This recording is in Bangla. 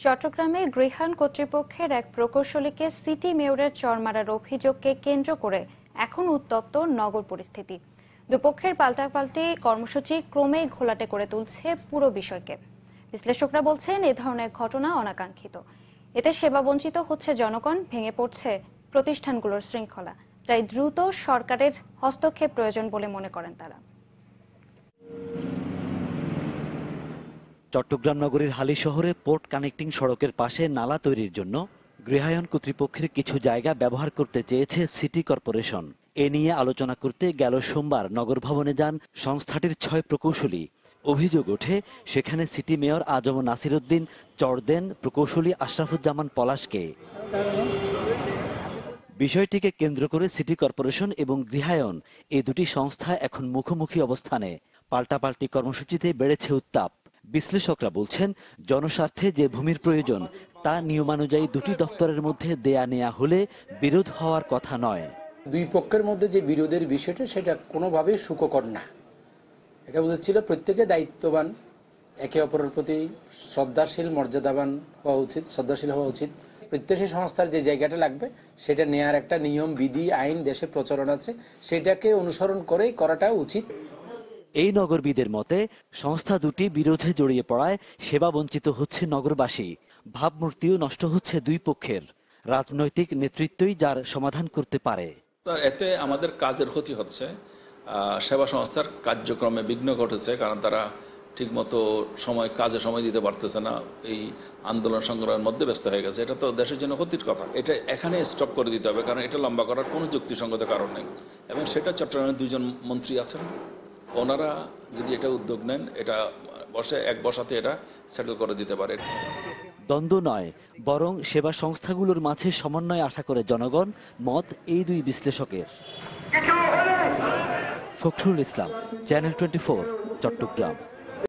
চট্টগ্রামে গৃহায়ণ কর্তৃপক্ষের এক প্রকৌশলীকে সিটি মেয়রের চড় মারার অভিযোগকে কেন্দ্র করে এখন উত্তপ্ত নগর পরিস্থিতি। দুপক্ষের পাল্টাপাল্টি কর্মসূচি ক্রমেই ঘোলাটে করে তুলছে পুরো বিষয়কে। বিশ্লেষকরা বলছেন এ ধরনের ঘটনা অনাকাঙ্ক্ষিত। এতে সেবা বঞ্চিত হচ্ছে জনগণ, ভেঙে পড়ছে প্রতিষ্ঠানগুলোর শৃঙ্খলা। তাই দ্রুত সরকারের হস্তক্ষেপ প্রয়োজন বলে মনে করেন তারা। চট্টগ্রাম নগরীর হালি শহরে পোর্ট কানেক্টিং সড়কের পাশে নালা তৈরির জন্য গৃহায়ণ কর্তৃপক্ষের কিছু জায়গা ব্যবহার করতে চেয়েছে সিটি কর্পোরেশন। এ নিয়ে আলোচনা করতে গেল সোমবার নগর ভবনে যান সংস্থাটির ৬ প্রকৌশলী। অভিযোগ ওঠে সেখানে সিটি মেয়র আজম নাসির উদ্দিন চড় দেন প্রকৌশলী আশরাফুজ্জামান পলাশকে। বিষয়টিকে কেন্দ্র করে সিটি কর্পোরেশন এবং গৃহায়ণ এই দুটি সংস্থা এখন মুখোমুখি অবস্থানে। পাল্টাপাল্টি কর্মসূচিতে বেড়েছে উত্তাপ। বিশ্লেষকরা বলছেন জনস্বার্থে যে ভূমির প্রয়োজন তা নিয়মানুযায়ী দুটি দপ্তরের মধ্যে দেয়া নেয়া হলে বিরোধ হওয়ার কথা নয়। দুই পক্ষের মধ্যে যে বিরোধের বিষয়টা সেটা কোনোভাবেই সুখকর না। এটা বুঝেছিল প্রত্যেকে দায়িত্ববান, একে অপরের প্রতি শ্রদ্ধাশীল হওয়া উচিত। প্রত্যেক সংস্থার যে জায়গাটা লাগবে সেটা নেয়ার একটা নিয়ম বিধি আইন দেশে প্রচলন আছে, সেটাকে অনুসরণ করেই করাটা উচিত। এই নগরবিদের মতে সংস্থা দুটি বিরোধে জড়িয়ে পড়ায় সেবা বঞ্চিত হচ্ছে নগরবাসী। ভাবমূর্তিও নষ্ট হচ্ছে দুই পক্ষের। রাজনৈতিক নেতৃত্বই যার সমাধান করতে পারে। এতে আমাদের কাজের ক্ষতি হচ্ছে, সেবা সংস্থার কার্যক্রমে বিঘ্ন ঘটেছে, কারণ তারা ঠিকমতো কাজে সময় দিতে পারতেছে না, এই আন্দোলন সংগ্রামের মধ্যে ব্যস্ত হয়ে গেছে। এটা তো দেশের জন্য ক্ষতির কথা। এটা এখানে স্টপ করে দিতে হবে, কারণ এটা লম্বা করার কোনো যুক্তিসঙ্গত কারণ নেই। এবং সেটা চট্টগ্রামের 2 জন মন্ত্রী আছেন, ওনারা যদি এটা উদ্যোগ নেন, এটা এক বসাতে এটা সেটেল করে দিতে পারে। দ্বন্দ্ব নয়, বরং সেবা সংস্থাগুলোর মাঝে সমন্বয় আশা করে জনগণ, মত এই দুই বিশ্লেষকের। ফখরুল ইসলাম, চ্যানেল 24, চট্টগ্রাম।